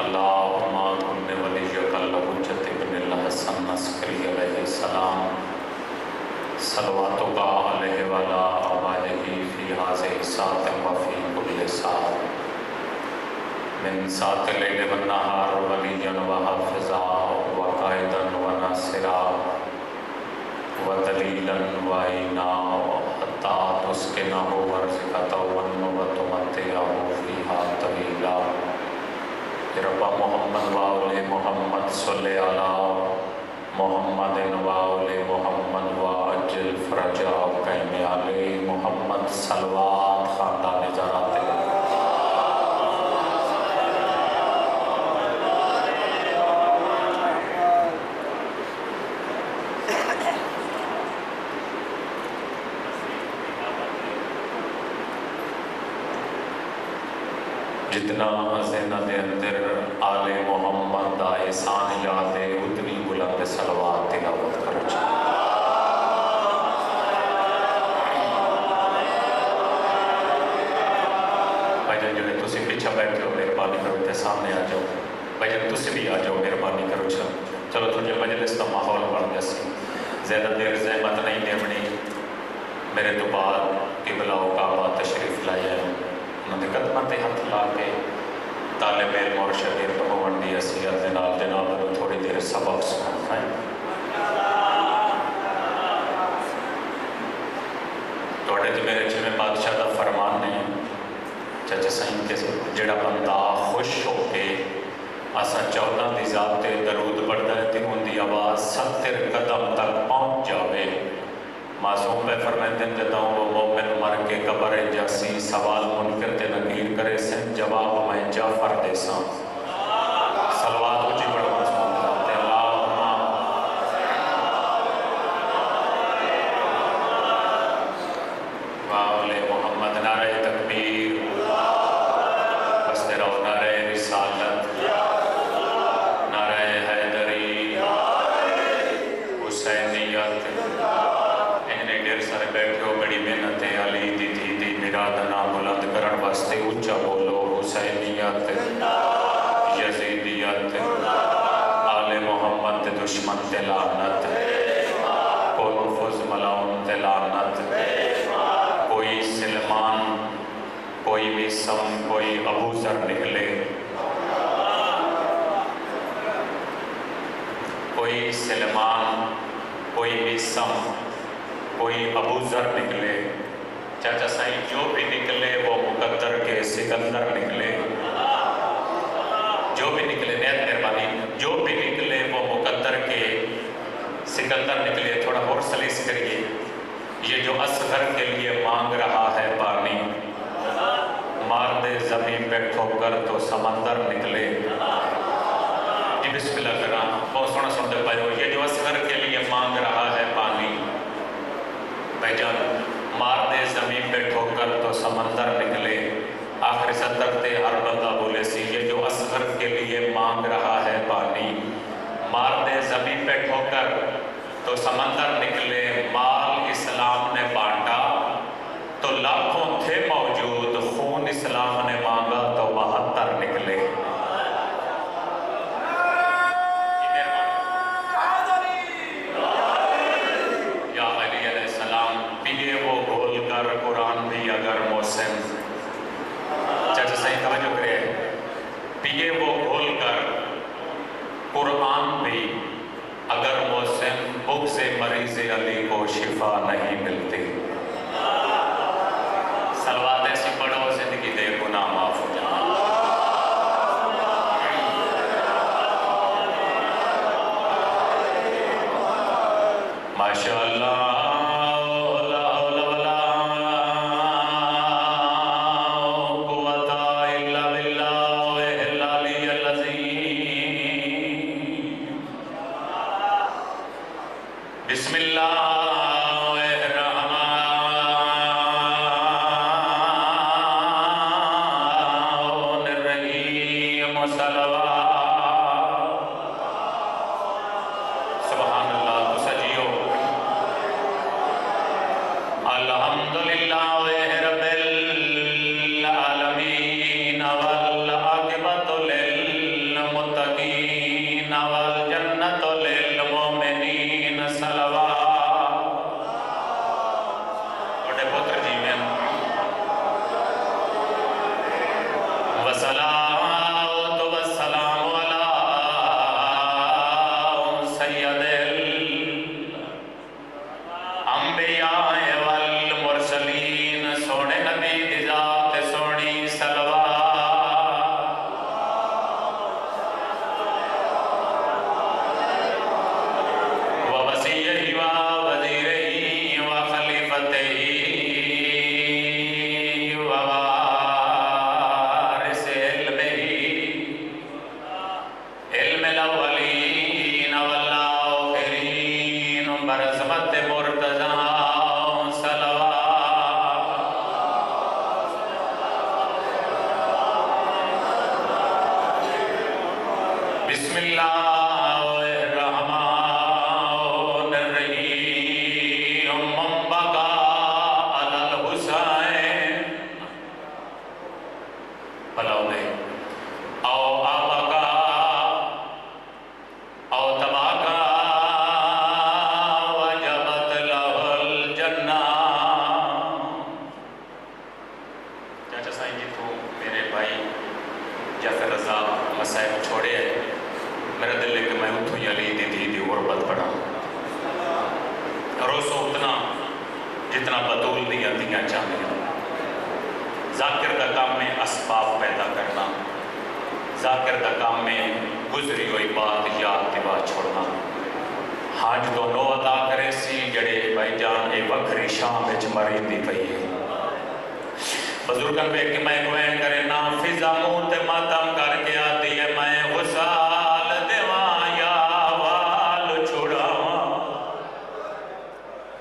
اللہم کن ولیک الحجۃ ابن الحسن عسکری علیہ السلام صلواتک علیہ وعلی آبائہ فی ہذہ ساعۃ وفی کل ساعۃ من ساعۃ اللیل والنہار ولیٰ وحافظا وقائدا وناصرا ودلیلا وعینا حتی تسکنہ وارزقہ وتمتعہ فیہا طویلا۔ رب محمد وآل محمد صلی علی محمد وآل محمد وعجل فرجہ قیم علی محمد صلوات خاندان زرات جتنا زینہ دے اندر آل محمد دا احسان یاد ہے اتنی بلند صلوات تلاوت کرو چاہیے۔ بھائی جان جو تسی پیچھے بیٹھے ہو مہربانی کرو تے سامنے آ جاؤ، بھائی جان تسی بھی آ جاؤ مہربانی کرو چلو تجھے مجلس کا ماحول بن جیسی زیادہ دیر زحمت نہیں دیونی۔ میرے تو بعد قبلہ و کعبہ تشریف لائے ہیں، انہوں نے قدمہ تے ہاتھ لا کے طالب علم اور شاگرد ہون دی حیثیت دے نال جناب نوں تھوڑی دیر سبق سنانا ہے۔ تواڈے تے میرے جویں بادشاہ دا فرمان ہے چچا سائیں کہ جڑا بندہ خوش ہو کے اسا 14 دی ذات تے درود پڑھدا ہے تے ان دی آواز 70 قدم تک پہنچ جاوے۔ معصوم پہ فرمائیں دن دیتا ہوں وہ مومن مر کے قبر جاسی سوال منکر تے نکیر کرے سن جواب میں جعفر دے ساں۔ صلوات اچھی پڑھو معصوم تے اللہم وآل محمد نعرہ تکبیر بس تیرا نعرہ رسالت نعرہ حیدری حسینیت ڈیر سارے بیٹھے ہو بڑی محنت ہے علی دی دی مرادنا بلند کرن واسطے اونچا بولو حسینیت یزیدیت آل محمد تے دشمن تے لعنت کوئی مفوض ملاؤن تے لعنت کوئی سلمان کوئی وسم کوئی ابو ذر نکلے کوئی سلمان کوئی وسم کوئی ابو ذر نکلے چاچا سائیں جو بھی نکلے وہ مقدر کے سکندر نکلے جو بھی نکلے نیت مہربانی جو بھی نکلے وہ مقدر کے سکندر نکلے۔ تھوڑا اور سلیس کریے یہ جو اصغر کے لیے مانگ رہا ہے پانی مار دے زمین پہ ٹھوکر تو سمندر نکلے۔ جی بسم اللہ کرنا بہت سونا سنتے پائے یہ جو اصغر کے لیے مانگ رہا ہے پانی بھائی جان مار دے زمین پہ ٹھوکر تو سمندر نکلے۔ آخری سطر تے ہر بندہ بولے سی یہ جو اصغر کے لیے مانگ رہا ہے پانی مار دے زمین پہ ٹھوکر تو سمندر نکلے۔ مال اسلام نے بانٹا تو لاکھوں تھے موجود خون اسلام نے مانگا تو 72 نکلے۔ قرآن بھی اگر محسن چاچا صحیح توجہ کرے پیے وہ کھول کر قرآن بھی اگر محسن بھوک سے مریض علی کو شفا نہیں ملتی۔ صلوات ایسی پڑھو زندگی دے گناہ معاف ہو جائے۔ ماشاءاللہ بسم اللہ الرحمن الرحیم صلوات سبحان اللہ تو سجیو الحمدللہ رب العالمین والعاقبۃ للمتقین بسم اللہ الرحمن الرحیم من بقا علی الحسین بلاؤ دے او آبقا او تباقا وجبت لہ الجنہ. چاچا سائیں جی تو میرے بھائی جعفر رضا مسائب چھوڑے ہیں، میرا دل ہے کہ میں اتھو علی دی دی غربت پڑھا روسو اتنا جتنا بطول دیا دیا چاہیے. ذاکر دا کام میں اسباب پیدا کرنا، ذاکر دا کام میں گزری ہوئی بات یاد دبا چھوڑنا. حاج دو نو ادا کرے سی جڑے بھائی جان اے وکری شام بچ مری دی پئی ہے. بزرگن بے کہ میں کوئن کرے نافذہ موت ماتم کر کے آتی ہے میں غسال دیوان یا وال چھوڑاواں.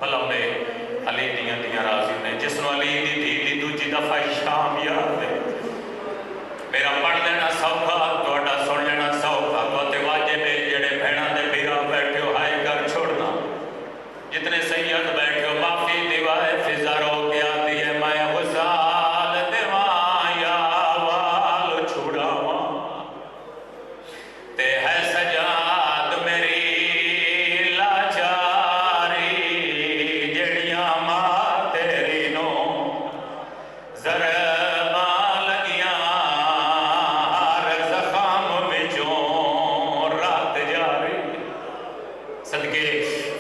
پلمبے علی دیاں دیاں راضی نے جس نو علی دی دوجی دفعہ شام یاد ہے. میرا پڑھ لینا سوکھا توڑا سن لینا سوکھا کوتے واجے بے جڑے بھیڑا دے بیرا بیٹھے ہو ہائے کر چھوڑنا. جتنے سید بیٹھے ہو معافی دیوائے فضا رو کے آتی ہے میں غسال دیوان یا وال چھوڑاواں. تے ہے سجاد میری لاچاری جڑیاں ماں تیری نو ضرباں لگیاں ہر زخم وچوں رات جاری. صدقے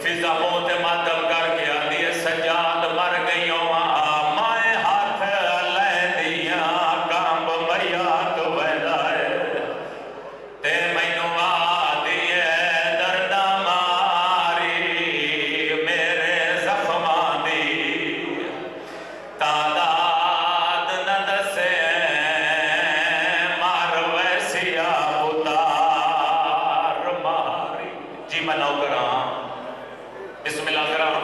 فضا موت ماتم کر کے آتی ہے سجاد مر گئیوں مائے ہاتھ لے دیاں کامب مریات ویدہ ہے. تے مینوں آدھی ہے دردہ ماری میرے زخماں دی تعداد نہ دسے مار ویسیا اتار ماری. جی میں نو کراں بسم اللہ کراں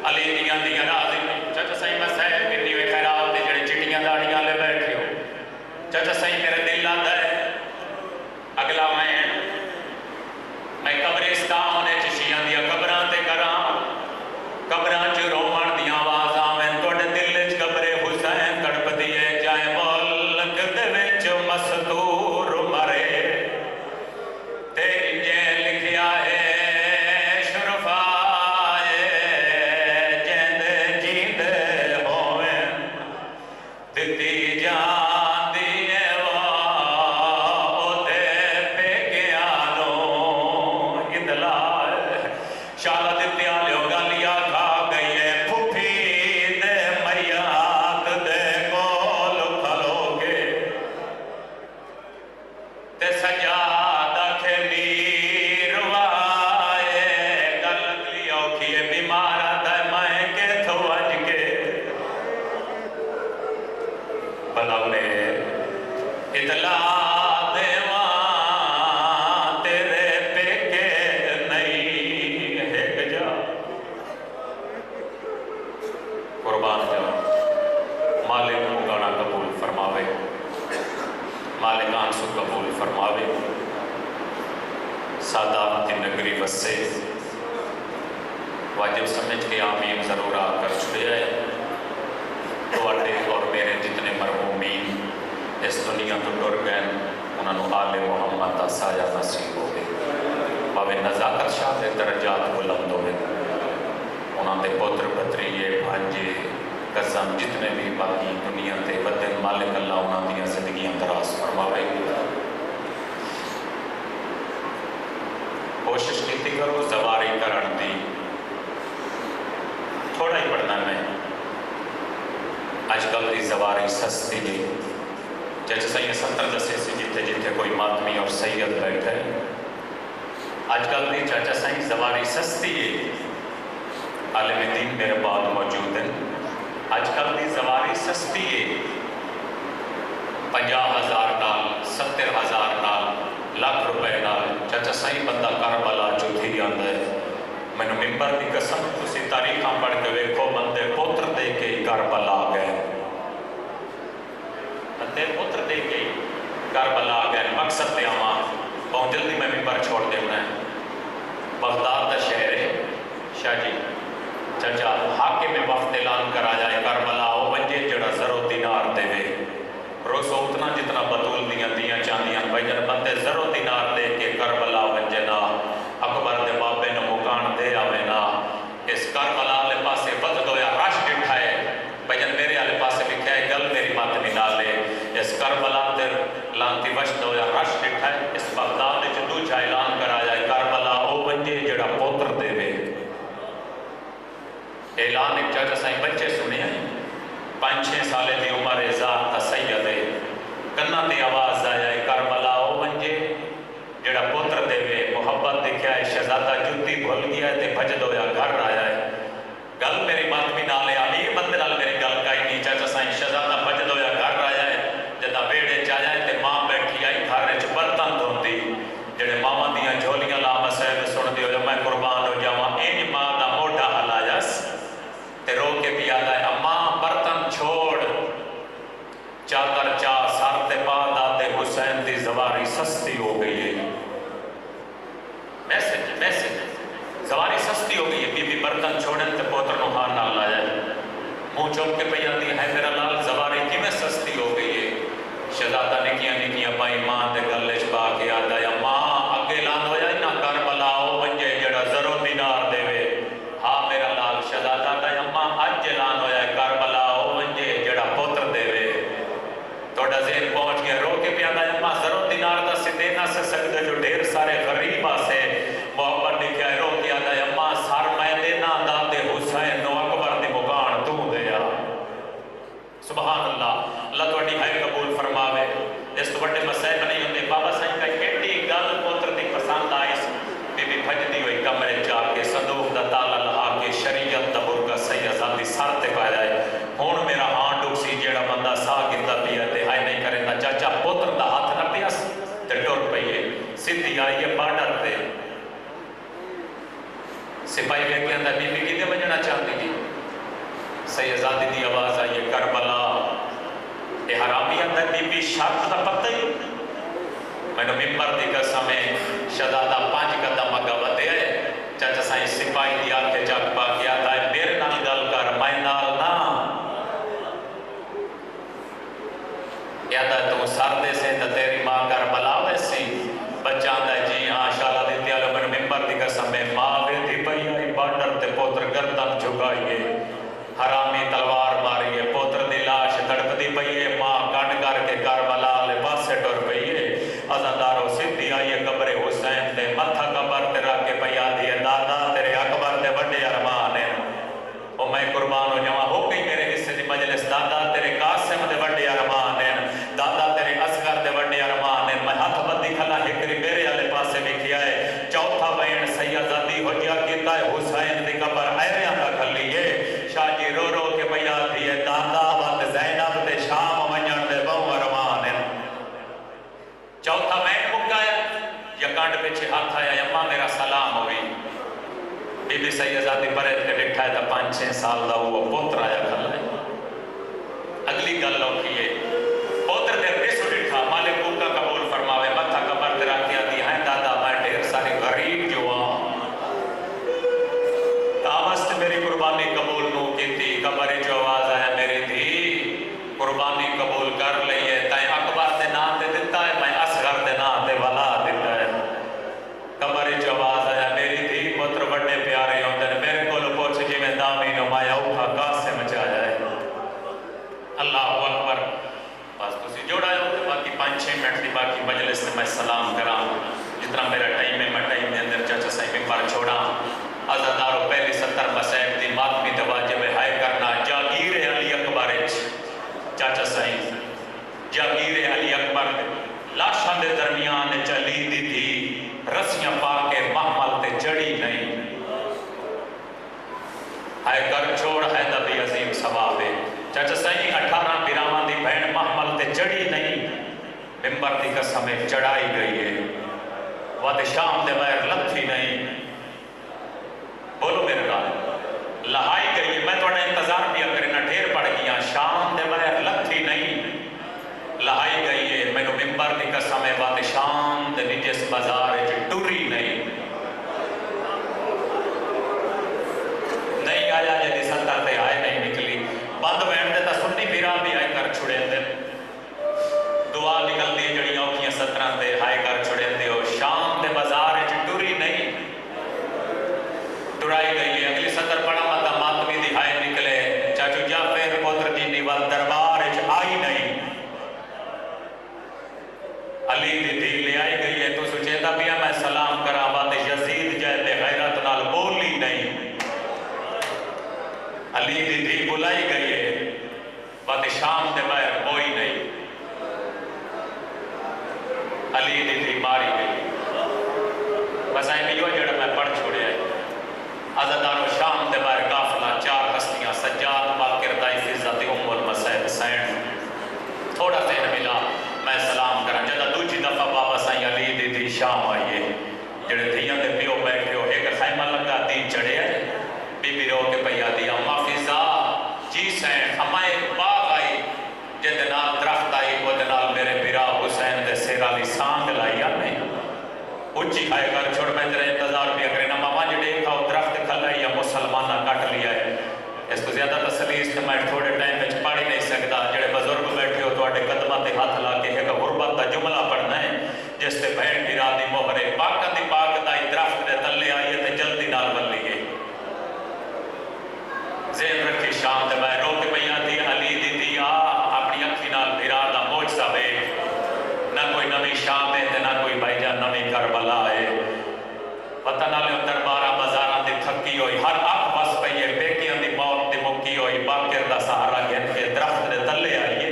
علی دیاں دیاں راضی نے. چاچا سائیں میں سہل کرنی ہوئے خیرات دے جڑے چٹیاں داڑیاں لے بیٹھے ہو. چاچا سائیں میرے دل آتا ہے اگلا میں قبرستان ہونے چشیاں دیا قبران تے کراں. قبران چ رومن دیاں آوازاں میں توڑے دل چ قبر حسین تڑپ دیے جائے ملک دے وچ مستور مرے. تے جے لکھیا ہے شرفائے جیندے جیندے ہوئے دتی جان دیے تے پیکیانو اطلاع شالا دتی آلیو گالیا کھا گئی ہے پھوپھی دے مریات دے کول کھلو گے. تے سجادہ کھیلی روائے گل اگلی اوکھی ہے بیمارہ دے میں کے تھو اج کے بلاؤ نے اطلاع دیوان تیرے پیکے نہیں ایک جا. قربان جا مالک کو گانا قبول فرماوے، مالکان سو قبول فرماوے. سادات کی نگری وسے واجب سمجھ کے آمین ضرور آ کر چھڑے آئے. توڑے اور میرے جتنے مرحومین اس دنیا تو ڈر گئے انہوں نے آل محمد کا سایہ نصیب ہو گئے. باوے نزاکت شاہ دے درجات بلند ہوئے. انہوں نے پوتر پتریے بھانجے قسم جتنے بھی باقی دنیا تے بدن مالک اللہ انہوں نے زندگیاں دراز فرماوے. کوشش کیتی کرو زواری کرن دی. تھوڑا ہی پڑھنا میں آج کل دی زواری سستی دی. جیسے سید 70 دسے سی جتے جتے کوئی ماتمی اور سید بیٹھے. آج کل دی چاچا سائیں زواری سستی ہے. عالم دین میرے بعد موجود ہیں. آج کل دی زواری سستی ہے. 50,000 نال 70,000 نال لاکھ روپے نال چاچا سائیں بندہ کربلا جو تھی آندا ہے. میں نے ممبر دی قسم تسی تاریخاں پڑھ کے ویکھو بندے پوتر دے کے کربلا گئے. بندے پوتر دے کے کربلا گئے. مقصد تے آواں ہوں جلدی میں ممبر چھوڑ دے ہونا ہے بغداد دا شہر ہے شاہ جی چچا حاکم وقت اعلان کرا جائے کربلا او ونجے جڑا زرو دینار دے وے روسو اتنا جتنا بطول دیاں چاندیاں بھجن بندے زرو دینار دے کے کربلا ونجے نا اکبر دے بابے نو مکان دے آوے نا اس کربلا لے پاسے بد دویا رش ڈٹھائے بھجن میرے آلے پاسے بھی کہے گل میری بات نہیں ڈالے اس کربلا دے لانتی وش دویا رش ڈٹھائے اس بغداد دے جدو چا اعلان کرا جائے کربلا او ونجے جڑا پوتر دے وے اعلان ایک چاچا سائیں بچے سنے ہیں 5-6 سالے دی عمر ذات تا سید ہے کنا تے آواز آیا کربلا او ونجے جڑا پوتر دے وے محبت دیکھا ہے شہزادہ جتی بھول گیا ہے تے بھج دویا گھر آیا ہے گل میری بات بھی نالے امیر بندے نال میری گل کائی نہیں چاچا سائیں شہزادہ بھج دویا گھر آیا ہے جدا بیڑے چایا ہے تے ماں بیٹھی آئی گھر وچ برتن دھوندی جڑے ماما دیاں جھولیاں لام صاحب سن دیو میں قربان ہو جاواں انج ماں دا موٹا ہلاجس تے رو کے بھی آدھا ہے اماں برتن چھوڑ چادر چاہ سر تے پا دادے حسین دی زواری سستی ہو گئی ہے میسج زواری سستی ہو گئی ہے بی بی برتن چھوڑن تے پوتر نو ہار نال لایا منہ چوک کے پہ آتی ہے میرا لال زواری کی میں سستی ہو گئی ہے شہزادہ نکیاں پائی ماں دے گلے چ پا کے آدھا ہے ماں اگے لان ہو جائے نہ کربلا او ونجے جڑا زرو دینار دے وے ہاں میرا لال شہزادہ دا اماں اج اعلان ہویا ہے کربلا او ونجے جڑا پوتر دے وے توڑا ذہن پہنچ گیا رو کے پیادا اماں زرو دینار دا سے دینا سے سکتے جو ڈھیر سارے غریب آسے محبت لکھا ہے رو کے آدھا اماں سار میں دینا دادے حسین نو اکبر دی مکان تو دیا سبحان اللہ اللہ توڑی بھائی قبول فرماوے اس تو بڑے مسائب نہیں ہوندے بابا سائیں کا کیٹی گل پوتر دی پسند آئیس بی بی بھجدی ہوئی کمرے جا کے صندوق دا تالا لہا کے شریعت دا برگا سیدہ دی سر تے پایا ہے ہون میرا ہاں ڈوک سی جیڑا بندہ سا گندہ پیا تے ہائی نہیں کریں دا چاچا پوتر دا ہاتھ نہ پیا تے ٹور پئیے سندھی آئیے باڈر تے سپاہی لے کے اندر بی بی کتے بجنا چاہتی جی سیدہ دی آواز آئیے کربلا اے حرامی اندر بی بی شرط دا پتہ ہی میں نے ممبر دی قسم میں شہزادہ 5 قدم اگا ودے ہے چاچا سائیں سپاہی دی آکے جاگ پا گیا تھا میرے نال گل کر میں نال نا یادا تو سر دے سے تا تیری ماں کر بلاوے سی بچان دا جی ہاں شالا دیتی آلو میں نے ممبر دی قسم میں ماں ویدی پئی آئی بارڈر تے پوتر گردن جھگائیے حرامی تلوار ماریے پوتر دی لاش تڑپ دی پئیے ماں کٹ کر کے کربلا لے پاسے ٹور پئیے ازادارو سدھی آئیے قبر حسین دے متھا قبر تے رکھ کے پیا دیے دادا تیرے اکبر دے بڑے ارمان ہیں او میں قربان ہو جاواں ہو گئی میرے حصے دی مجلس دادا تیرے قاسم دے بڑے ارمان ہیں دادا تیرے اصغر دے بڑے ارمان ہیں میں ہاتھ بدی کھلا ہکری میرے والے پاسے بھی کیا ہے چوتھا بین سیدہ دی ہو جا کیتا ہے حسین دی قبر ایریاں دا کھلی ہے شاہ جی رو رو کے پیا دیے دادا وقت زینب دے شام ونجن دے بہو ارمان ہیں چوتھا بین مکا ہے یکانڈ پیچھے ہاتھ آیا اماں میرا سلام ہوئی بی بی سیدہ دی پرید کے ڈٹھا ہے تا 5-6 سال دا وہ پوتر آیا کھلا ہے اگلی گل لوکی ہے پوتر دے پیسو ڈٹھا مالک کا قبول فرماوے متھا قبر تیرا کیا دی ہیں دادا میں ڈھیر سارے غریب جو تامست میری قربانی قبول نو کی تھی قبر جو آواز ہے میری تھی قربانی قبول کر لئیے تائیں اکبر دے نام دے دیتا ہے میں اصغر دے نام دے والا دیتا ہے قبر جو آواز ہے میری تھی پتر بڑے پیارے ہوتے ہیں میرے کو پوچھ جی میں دامی نمایا اوکھا کاس سے مچا جائے اللہ اکبر بس تسی جوڑا ہے ہوتے باقی 5-6 منٹ دی باقی مجلس سے میں سلام کرا جتنا میرا ٹائم ہے میں ٹائم دے اندر چاچا صاحب ممبر چھوڑا عزادارو پہلی 70 مسائب دی ماتمی تواجب ہائے کرنا جاگیر علی اکبر چاچا صاحب جاگیر علی اکبر لاشاں دے درمیان چلی دی تھی رسیاں پا کے محمل تے چڑی نہیں ہائے کر چھوڑ ہے نبی عظیم ثواب ہے چاچا صاحب 18 پیرامان دی بہن محمل تے چڑی نہیں ممبر دی قسم چڑھائی گئی ہے واد شام دے بغیر لتھی نہیں بولو میرے نال لہائی گئی میں تھوڑا انتظار بھی کرنا ڈھیر پڑ گیا شام دے بغیر لتھی نہیں لہائی گئی ہے میں نے ممبر دی قسم واد شام دے نجس بازار علی دی دھی لے آئی گئی ہے تو سوچیتا بھی میں سلام کرا بات یزید جائے بے غیرت نال بولی نہیں. علی دی دھی بلائی گئی ہے بات شام دے باہر کوئی نہیں. علی دی دھی ماری گئی. بس آئی بھی جڑا میں پڑھ چھوڑے آئی. عزدار و شام دے باہر قافلہ 4 ہستیاں سجاد باقر دائی عزت ام المسیح حسین. تھوڑا سین ملا میں سلام کرا جدہ دوجی دفعہ بابا سائیں علی دی دی شام آئیے جڑے دھیاں دے پیو بیٹھے ہو ایک خیمہ لگا دین چڑھے ہے بی بی رو کے پہیا دیا اما فضا جی سین اما ایک باغ آئی جدے نال درخت آئی وہ دنال میرے برا حسین دے سیر علی سانگ لائی نہیں اچھی کھائے کر چھوڑ میں تیرے انتظار بھی اگرے نہ ماما جڑے کھاؤ درخت کھلائی یا مسلمانہ کٹ لیا ہے. اس کو زیادہ تسلیس تو میں تھوڑے ٹائم میں پڑھ ہی نہیں سکتا. جڑے بزرگ بیٹھے ہو تو اٹھے قدمہ تے ہاتھ لا کے ایک غربت دا جملہ پڑھنا ہے جس تے بہن کی رادی مہرے پاک دی پاک دائی درخت دے تلے آئیے تے جلدی نال بن لیے. ذہن رکھی شام دے میں رو کے پہیا دی علی دی دی اپنی اکھی نال بھرا دا موجزہ بے نہ کوئی نمی شام ہے نہ کوئی بھائی جان نمی کربلا ہے. پتہ نہ لے دربارہ بازاراں دی تھکی ہوئی ہر اک بس پہیے بیکیاں دی موت دی مکی ہوئی باقر دا سہارا گھن کے درخت دے تلے آئیے.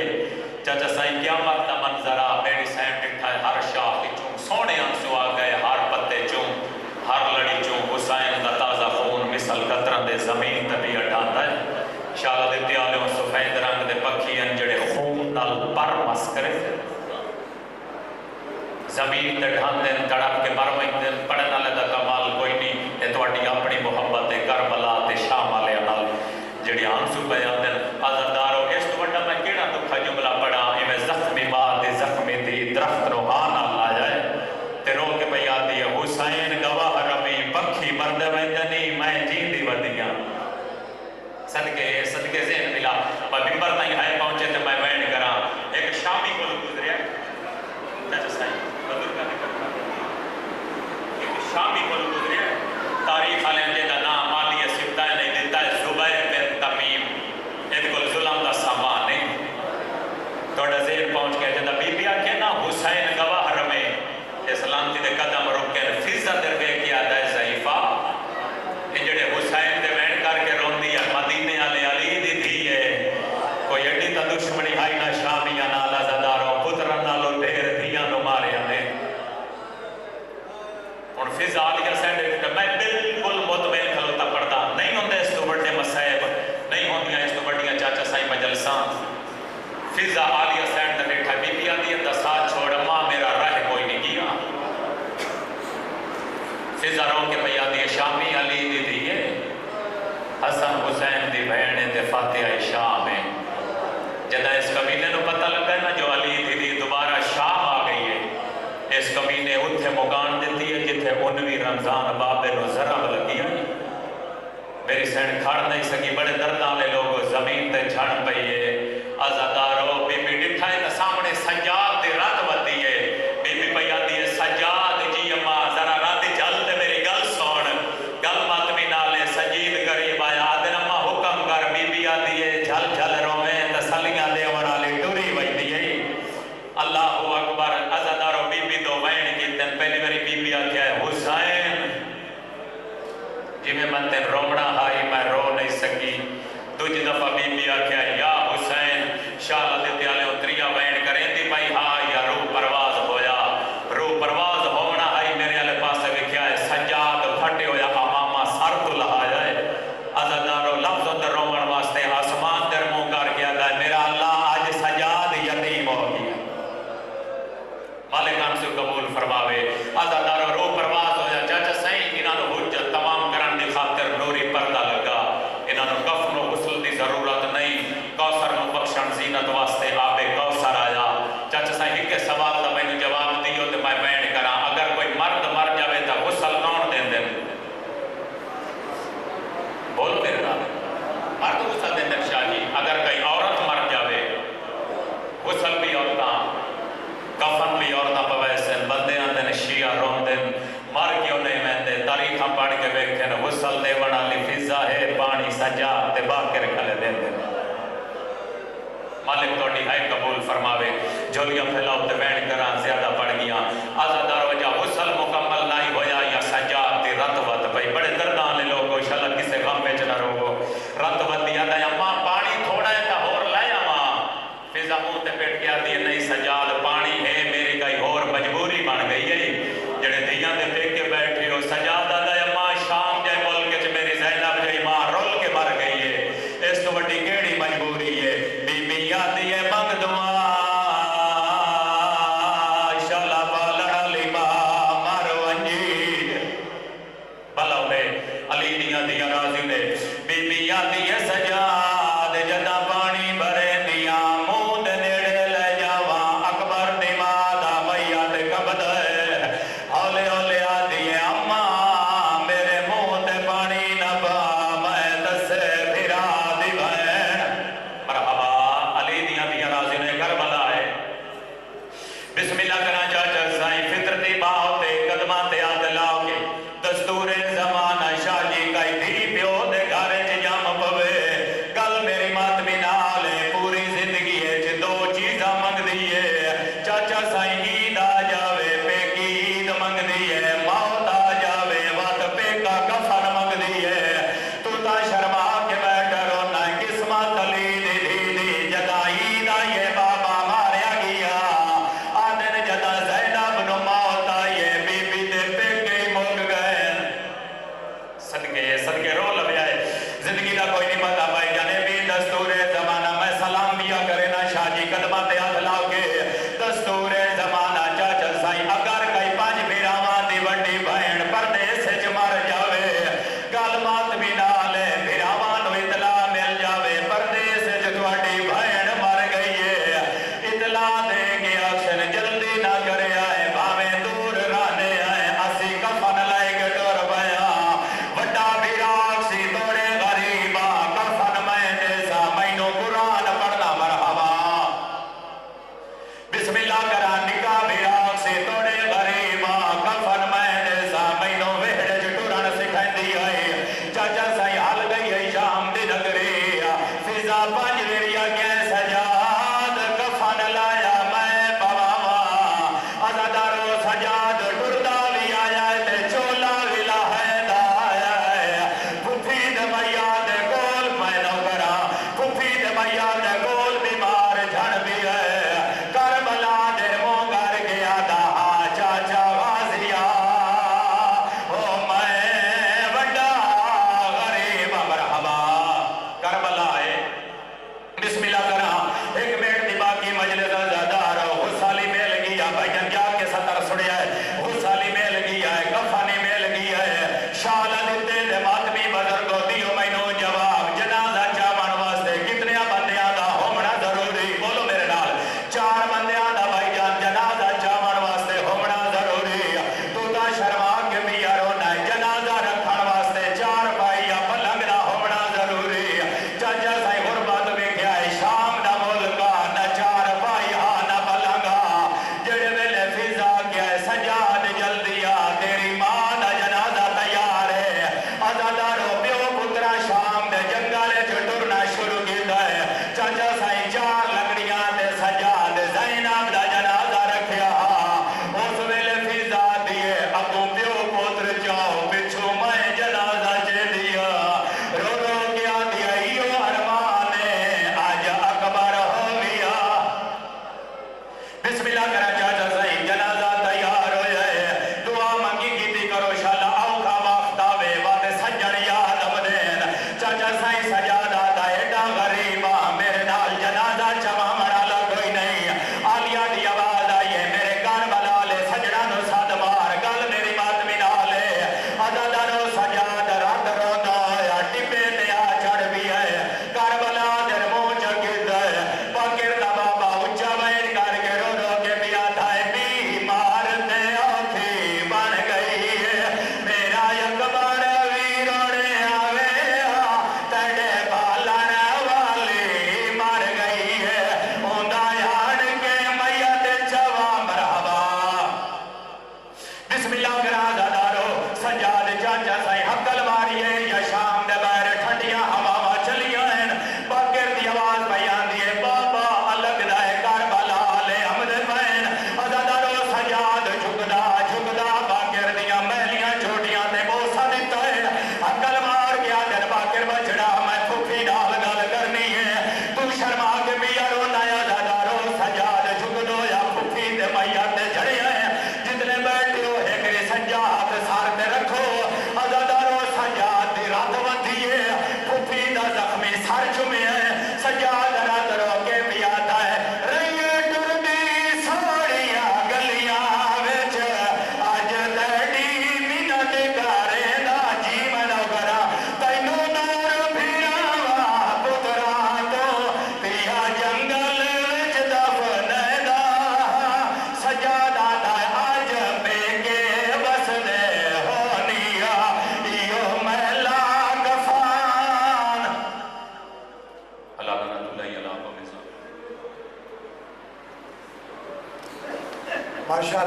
چاچا سائیں قیامت دا منظرہ میری سین ٹھٹھا ہے ہر شاخ چوں سونے آنسو آ گئے ہر پتے چوں ہر لڑی چوں حسین دا تازہ خون مثل قطرن دے زمین تبھی اٹھاتا ہے. شاہ دے تیالیوں سفید رنگ دے پکھی انجڑے خون نال پر مس کرے زمین تے ڈھان دن تڑپ کے مروئی دن پڑھنا لگا کمال کوئی نہیں. یہ توڑی اپنی محبت کربلا تے شام والے نال جڑی آنسو بیان دن عزدارو اس تو بڑا میں کیڑا دکھا جملہ پڑھا ایویں زخمی بات زخمی دی درخت روحانا لا جائے تے رو کے بیا دی حسین گواہ رمی پکھی مرد ویندنی میں جین دی ودیاں. صدقے ذہن ملا ممبر تائیں آئے پہنچے تے میں وین کراں ایک شامی کو گزریا چاچا سائیں بزرگاں نے کرتا ایک شامی کو گزریا تاریخ والے جے دا نام مالی سبتا نے دیتا ہے زبیر بن تمیم ایک کو ظلم دا سامان نہیں. تھوڑا ذہن پہنچ گیا جدا بی بی آکھے نا حسین گواہ رمے اسلام تی دے قدم رکے فضا در بے کیا دے ضعیفہ جڑے حسین دے وین کر کے رون دیا مدینے والے علی دی دھی ہے کوئی ایڈی تا دشمنی ہائی نہ شامیاں نال عزداروں پترن نالو ڈھیر دھیاں نو ماریا نے اور فضا علی حسین میں بالکل مطمئن کھلوتا پڑھتا نہیں ہوندے اس تو بڑے مسائب نہیں ہوندیاں اس تو بڑیاں چاچا سائیں مجلسان. فضا علی حسین نے بیٹھا بی بی آدھی دا ساتھ چھوڑ ماں میرا راہ کوئی نہیں کیا. فضا رو کے بھئی آدھی شامی علی دی دیئے حسن حسین دی بہنے دے فاتحہ شام ہے. جدہ اس قبیلے نو پتہ لگا ہے نا جو علی دی دی دوبارہ شام آ گئی ہے اس قبیلے اتھے مکان دیتی ہے جتھے 19 رمضان بابے نو ضرب لگی ہے. میری سین کھڑ نہیں سکی بڑے درداں لے لوگ زمین تے جھڑ پئیے. عزدارو بی بی ڈٹھا ہے سامنے سجاد دی رات ودی ہے بی بی پیا دی سجاد جی اما ذرا رات جل تے میری گل سن گل مت بھی نالے سجید قریب آیا دن اما حکم کر بی بی آدھی ہے جھل جھل رویں تسلیاں دے والی ٹری وجدی ہے. اللہ اکبر. عزدارو بی بی دو وین کی دن پہلی باری بی بی آکھیا ہے حسین جی میں من تین رومڑا ہائی میں رو نہیں سکی. دوجی دفعہ بی بی آکھیا یا حسین شاہ دیتے آلے اتریا وین کریں دی بھائی ہاں یا روح پرواز ہویا روح پرواز ہونا آئی میرے آلے پاسے وکھیا ہے سجاد پھٹے ہویا امامہ سر تو لہا جائے. عزدارو لفظ اندر رومن واسطے آسمان در منہ کر گیا گا میرا اللہ آج سجاد یتیم ہو گیا مالکان سے قبول فرماوے. عزدارو روح پرواز ہویا چاچا سائیں انہاں نو حجت تمام کرن دی خاطر نوری پردہ لگا انہاں نو کفن و غسل دی ضرورت نہیں. کوثر نو بخشن زینت واسطے آب کوثر آیا. چاچا سائیں ایک سوال دا میں نے جواب دیو تے میں بیان کراں اگر کوئی مرد مر جاوے تے غسل کون دین دے بول میرے نال مرد غسل دین دے شاہ جی. اگر کوئی عورت مر جاوے غسل بھی عورتاں کفن بھی عورتاں پویسن بندے آندے شیعہ رون دن مر کیوں نہیں مہندے تاریخاں پڑھ کے ویکھن غسل دے ونا لی فضا ہے پانی سجا تے باقر کھلے دین دن. مالک توڑی ہے قبول فرماوے. جھولیاں پھیلاؤ تے وین کراں زیادہ پڑھے دیکھ کے بیٹھے ہو سجادہ دا اما شام جائے ملک چ میری زینب جائے ماں رول کے مر گئی ہے اس تو وڈی کیڑی مجبوری ہے بی بی آدھی ہے منگ دعا شالا بالڑا لیما مارو انجی بھلا انہیں علی دیا راضی نے بی بی آدھی ہے سجاد جدا پانی بھرے دیا مود نیڑے لے جاواں اکبر دی ماں دا میت کبد ہے ہولے ہولے آدھی ہے اما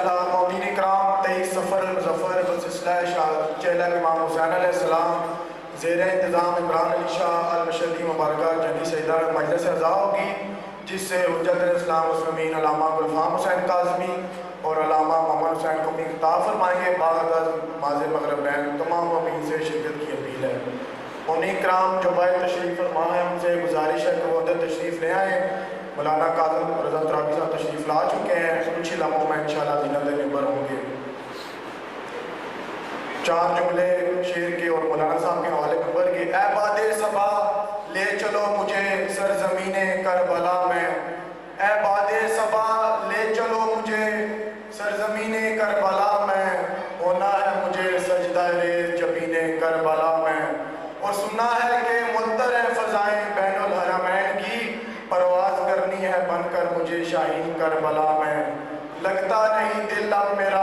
انشاءاللہ مومنین اکرام 23 سفر مظفر بسلسلہ چہلہ امام حسین علیہ السلام زیر انتظام عمران علی شاہ المشہدی مبارکہ جنگی سیدہ مجلس اعضاء ہوگی، جس سے حجت اسلام مسلمین علامہ گلفام حسین کاظمی اور علامہ محمد حسین قمی خطاب فرمائیں گے۔ بعد از ماضی مغربین تمام مومنین سے شرکت کی اپیل ہے۔ مومنین کرام جو باہر تشریف فرما ہے ان سے گزارش ہے کہ وہ اندر تشریف لے آئیں۔ مولانا کاظم رضا ترابی صاحب تشریف لا چکے ہیں، کچھ ہی لمحوں میں انشاءاللہ زینت منبر ہوں گے۔ 4 جملے شعر کے اور مولانا صاحب کے حوالے منبر کے۔ اے باد صبا لے چلو مجھے سرزمین کربلا میں، اے باد صبا لے چلو مجھے سرزمین کربلا میں، ہونا ہے مجھے سجدہ ریز جبین کربلا میں، اور سنا ہے کہ منتر ہے فضائیں بین الحرمین کی، پرواز کرنی ہے بن کر مجھے شاہین کربلا میں، لگتا نہیں دل اب میرا